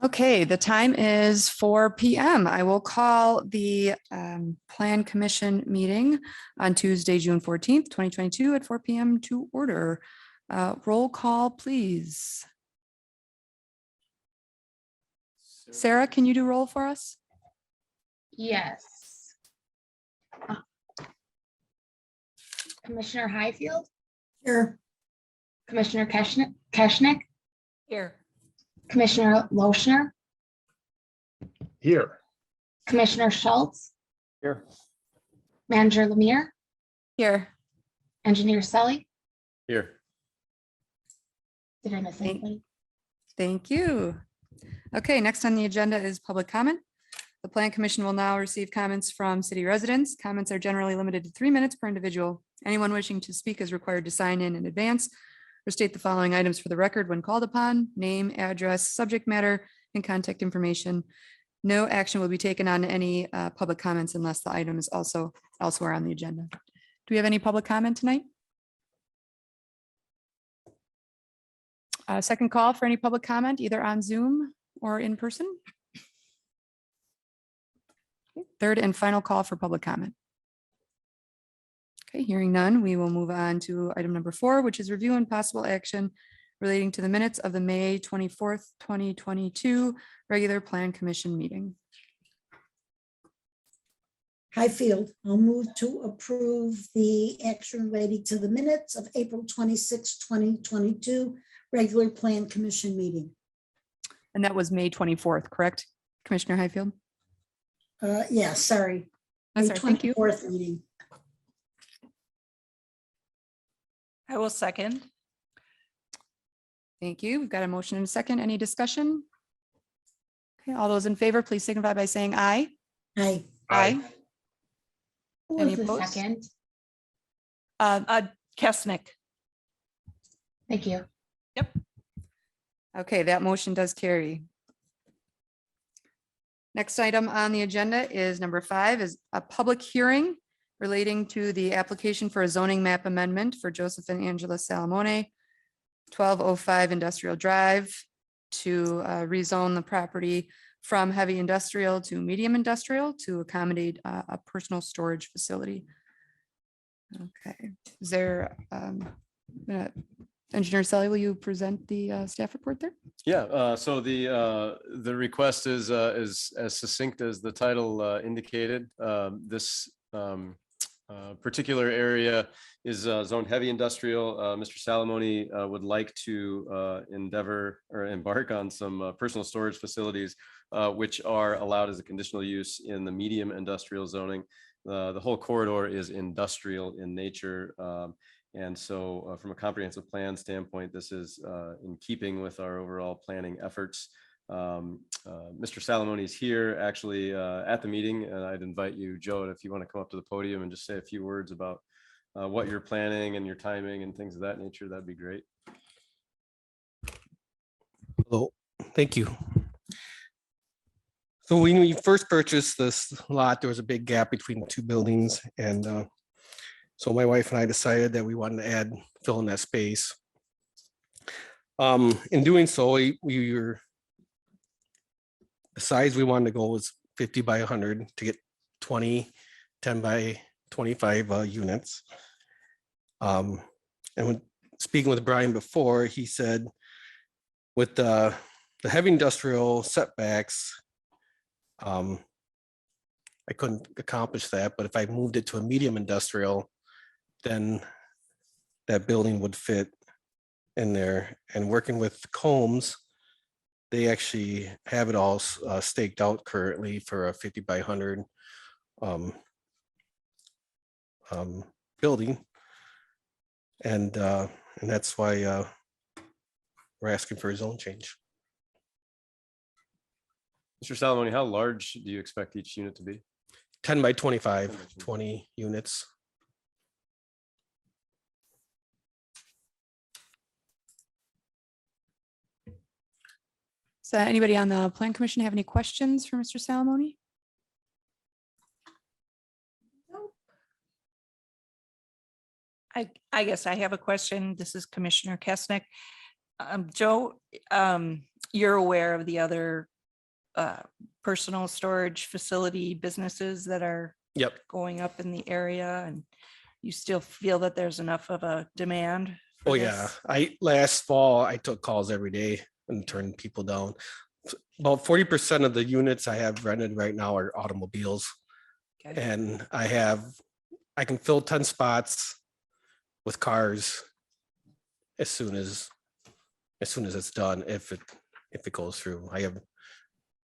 Okay, the time is 4 p.m. I will call the Plan Commission meeting on Tuesday, June 14th, 2022 at 4 p.m. to order. Roll call, please. Sarah, can you do roll for us? Yes. Commissioner Highfield? Here. Commissioner Keshnick? Here. Commissioner Lochner? Here. Commissioner Schultz? Here. Manager Lemire? Here. Engineer Sully? Here. Did I miss anybody? Thank you. Okay, next on the agenda is public comment. The Plan Commission will now receive comments from city residents. Comments are generally limited to 3 minutes per individual. Anyone wishing to speak is required to sign in advance or state the following items for the record when called upon: name, address, subject matter, and contact information. No action will be taken on any public comments unless the item is also elsewhere on the agenda. Do we have any public comment tonight? Second call for any public comment, either on Zoom or in person. Third and final call for public comment. Okay, hearing none, we will move on to item number 4, which is review and possible action relating to the minutes of the May 24th, 2022 regular Plan Commission meeting. Highfield, I'll move to approve the action relating to the minutes of April 26, 2022 regular Plan Commission meeting. And that was May 24th, correct, Commissioner Highfield? Yeah, sorry. That's May all right, thank you. 24th meeting. I will second. Thank you. We've got a motion and a second. Any discussion? Okay, all those in favor, please signify by saying aye. Aye. Aye. Who Any was the opposed? second? Keshnick. Thank you. Okay, that motion does carry. Next item on the agenda is number 5, is a public hearing relating to the application for a zoning map amendment for Joseph and Angela Salamone, 1205 Industrial Drive, to rezone the property from heavy industrial to medium industrial to accommodate a personal storage facility. Okay, is there, Engineer Sully, will you present the staff report there? Yeah, so the request is as succinct as the title indicated. This particular area is zoned heavy industrial. Mr. Salamone would like to embark on some personal storage facilities, which are allowed as a conditional use in the medium industrial zoning. The whole corridor is industrial in nature. And so from a comprehensive plan standpoint, this is in keeping with our overall planning efforts. Mr. Salamone is here actually at the meeting, and I'd invite you, Joe, if you want to come up to the podium and just say a few words about what you're planning and your timing and things of that nature, that'd be great. Hello, thank you. So when we first purchased this lot, there was a big gap between the two buildings, and so my wife and I decided that we wanted to fill in that space. In doing so, we were, the size we wanted to go was 50 by 100 to get 10 by 25 units. And when speaking with Brian before, he said with the heavy industrial setbacks, I couldn't accomplish that, but if I moved it to a medium industrial, then that building would fit in there. And working with Combs, they actually have it all staked out currently for a 50 by 100 building. And that's why we're asking for a zone change. Mr. Salamone, how large do you expect each unit to be? 10 by 25, 20 units. So anybody on the Plan Commission have any questions for Mr. Salamone? I guess I have a question. This is Commissioner Keshnick. Joe, you're aware of the other personal storage facility businesses that are Yep. going up in the area, and you still feel that there's enough of a demand? for Oh, yeah. this? Last fall, I took calls every day and turned people down. About 40% of the units I have rented right now are automobiles. Okay. And I can fill 10 spots with cars as soon as it's done, if it goes through. I have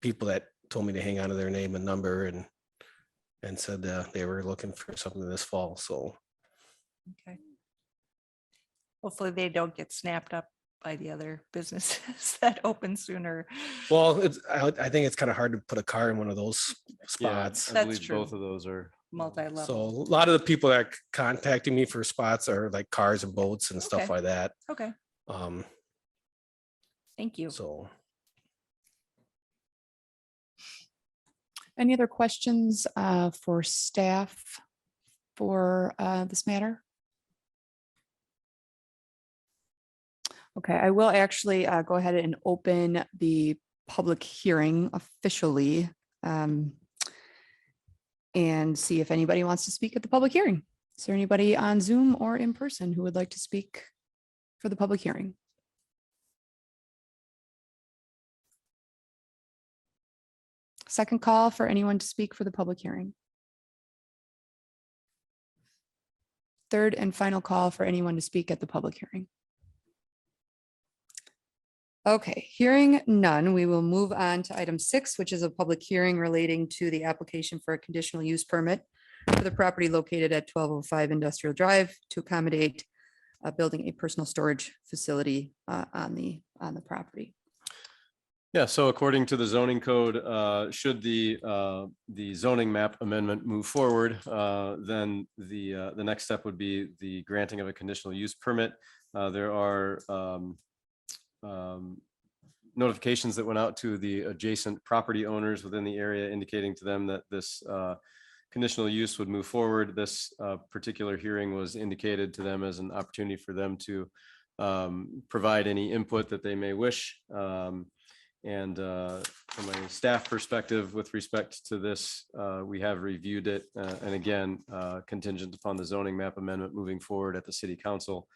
people that told me to hang on to their name and number and said they were looking for something this fall. So Okay. Hopefully they don't get snapped up by the other businesses that open sooner. well, I think it's kind of hard to put a car in one of those Yeah, spots. I That's believe true. both of those are. Multi-level. So a lot of the people that are contacting me for spots are like cars and boats and stuff Okay. like that. Okay, thank you. So Any other questions for staff for this matter? Okay, I will actually go ahead and open the public hearing officially and see if anybody wants to speak at the public hearing. Is there anybody on Zoom or in person who would like to speak for the public hearing? Second call for anyone to speak for the public hearing. Third and final call for anyone to speak at the public hearing. Okay, hearing none, we will move on to item 6, which is a public hearing relating to the application for a conditional use permit for the property located at 1205 Industrial Drive to accommodate building a personal storage facility on the property. Yeah, so according to the zoning code, should the zoning map amendment move forward, then the next step would be the granting of a conditional use permit. There are notifications that went out to the adjacent property owners within the area indicating to them that this conditional use would move forward. This particular hearing was indicated to them as an opportunity for them to provide any input that they may wish. And from a staff perspective, with respect to this, we have reviewed it. And again, contingent upon the zoning map amendment moving forward at the city council,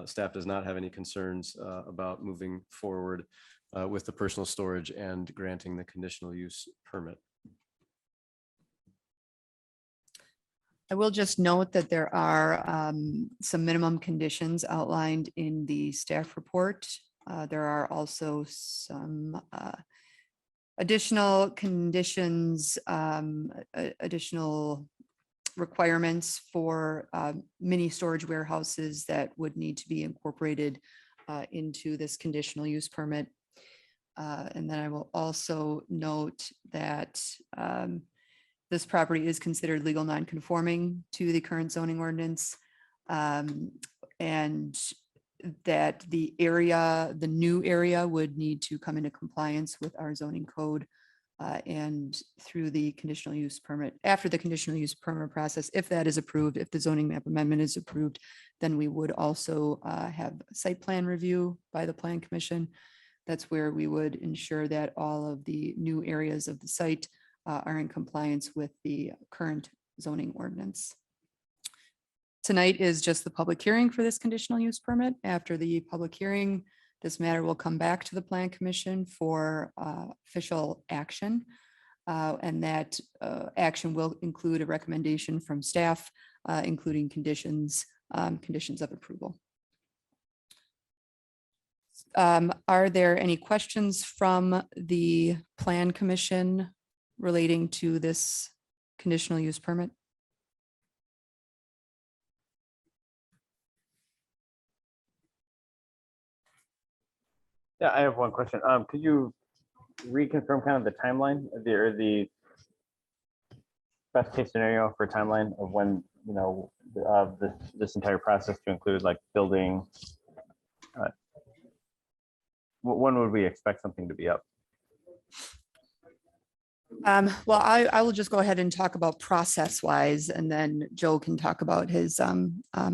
staff does not have any concerns about moving forward with the personal storage and granting the conditional use permit. I will just note that there are some minimum conditions outlined in the staff report. There are also some additional conditions, additional requirements for mini storage warehouses that would need to be incorporated into this conditional use permit. And then I will also note that this property is considered legal non-conforming to the current zoning ordinance. And that the new area would need to come into compliance with our zoning code. And through the conditional use permit, after the conditional use permit process, if that is approved, if the zoning map amendment is approved, then we would also have site plan review by the Plan Commission. That's where we would ensure that all of the new areas of the site are in compliance with the current zoning ordinance. Tonight is just the public hearing for this conditional use permit. After the public hearing, this matter will come back to the Plan Commission for official action. And that action will include a recommendation from staff, including conditions of approval. Are there any questions from the Plan Commission relating to this conditional use permit? Yeah, I have one question. Could you reconfirm kind of the timeline or the best case scenario for timeline of when, you know, this entire process to include like building? When would we expect something to be up? Well, I will just go ahead and talk about process wise, and then Joe can talk about his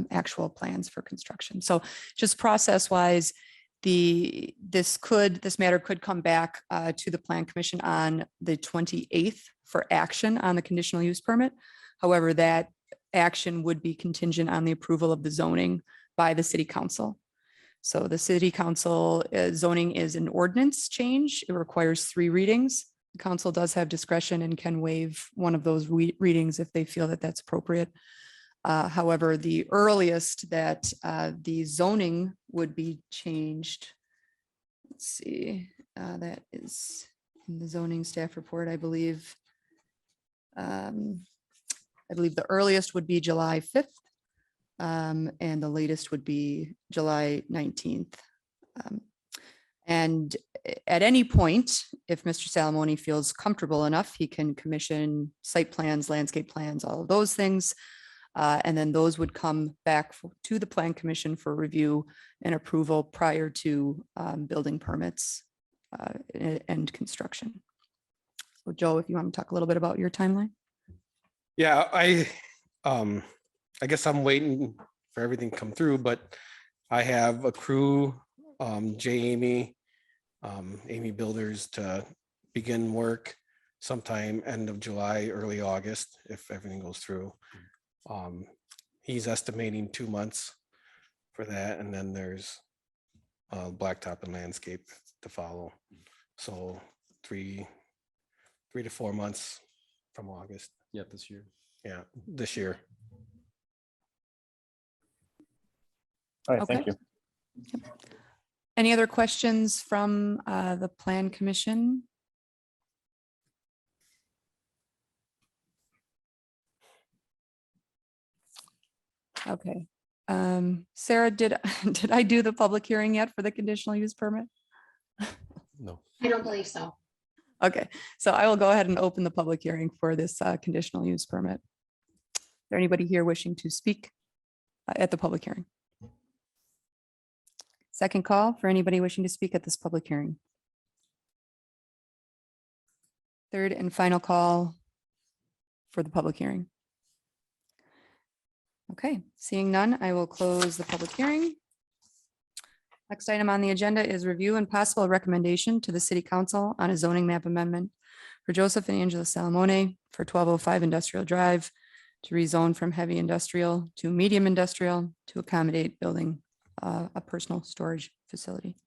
actual plans for construction. So just process wise, This matter could come back to the Plan Commission on the 28th for action on the conditional use permit. However, that action would be contingent on the approval of the zoning by the city council. So the city council zoning is an ordinance change. It requires 3 readings. The council does have discretion and can waive one of those readings if they feel that that's appropriate. However, the earliest that the zoning would be changed, let's see, that is in the zoning staff report, I believe. I believe the earliest would be July 5th, and the latest would be July 19th. And at any point, if Mr. Salamone feels comfortable enough, he can commission site plans, landscape plans, all of those things. And then those would come back to the Plan Commission for review and approval prior to building permits and construction. So Joe, if you want to talk a little bit about your timeline. Yeah, I guess I'm waiting for everything to come through, but I have a crew, Amy Builders, to begin work sometime end of July, early August, if everything goes through. He's estimating 2 months for that, and then there's blacktop and landscape to follow. So 3 to 4 months from August. Yeah, this year. Yeah, this year. All right, thank Okay. you. Any other questions from the Plan Commission? Okay. Sarah, did I do the public hearing yet for the conditional use permit? No. I don't believe so. Okay, so I will go ahead and open the public hearing for this conditional use permit. Is there anybody here wishing to speak at the public hearing? Second call for anybody wishing to speak at this public hearing. Third and final call for the public hearing. Okay, seeing none, I will close the public hearing. Next item on the agenda is review and possible recommendation to the city council on a zoning map amendment for Joseph and Angela Salamone for 1205 Industrial Drive to rezone from heavy industrial to medium industrial to accommodate building a personal storage facility.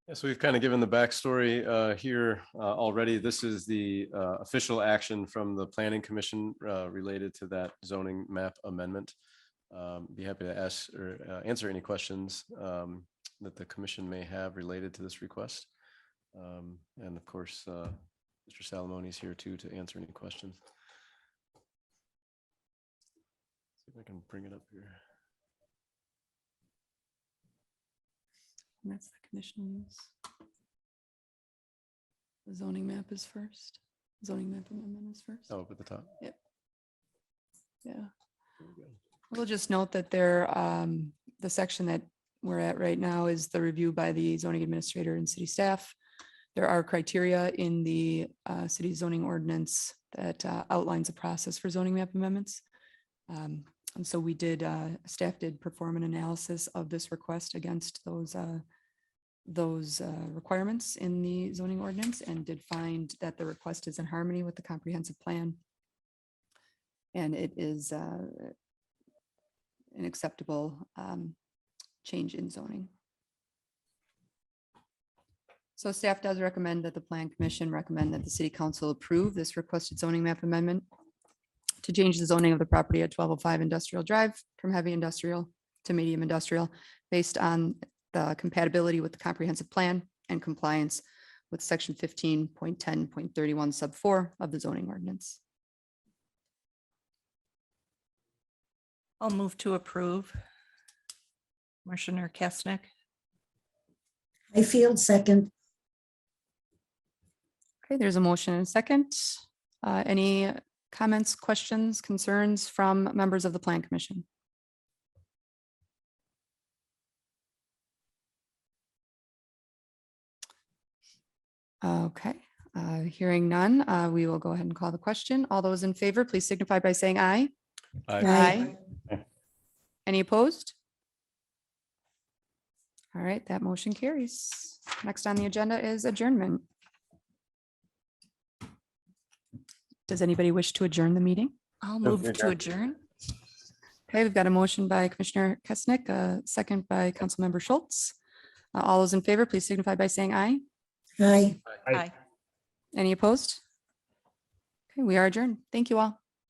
Yeah, so we've kind of given the backstory here already. This is the official action from the Planning Commission related to that zoning map amendment. Be happy to ask or answer any questions that the commission may have related to this request. And of course, Mr. Salamone is here too to answer any questions. See if I can bring it up here. And that's the conditional use. The zoning map is first. Zoning map amendment is first. Oh, up at the top. Yeah. There we go. We'll just note that there, the section that we're at right now is the review by the zoning administrator and city staff. There are criteria in the city zoning ordinance that outlines a process for zoning map amendments. And so we did, staff did perform an analysis of this request against those requirements in the zoning ordinance and did find that the request is in harmony with the comprehensive plan. And it is an acceptable change in zoning. So staff does recommend that the Plan Commission recommend that the City Council approve this requested zoning map amendment to change the zoning of the property at 1205 Industrial Drive from heavy industrial to medium industrial based on the compatibility with the comprehensive plan and compliance with section 15.10.31 sub 4 of the zoning ordinance. I'll move to approve. Commissioner Kestnick. Highfield, second. Okay, there's a motion and a second. Any comments, questions, concerns from members of the Plan Commission? Okay, hearing none, we will go ahead and call the question. All those in favor, please signify by saying aye. Aye. Any opposed? All right, that motion carries. Next on the agenda is adjournment. Does anybody wish to adjourn the meeting? I'll Move move to to adjourn. Okay, we've got a motion by Commissioner Kesnick, a second by Councilmember Schultz. All those in favor, please signify by saying aye. Aye. Aye. Any opposed? Okay, we are adjourned. Thank you all.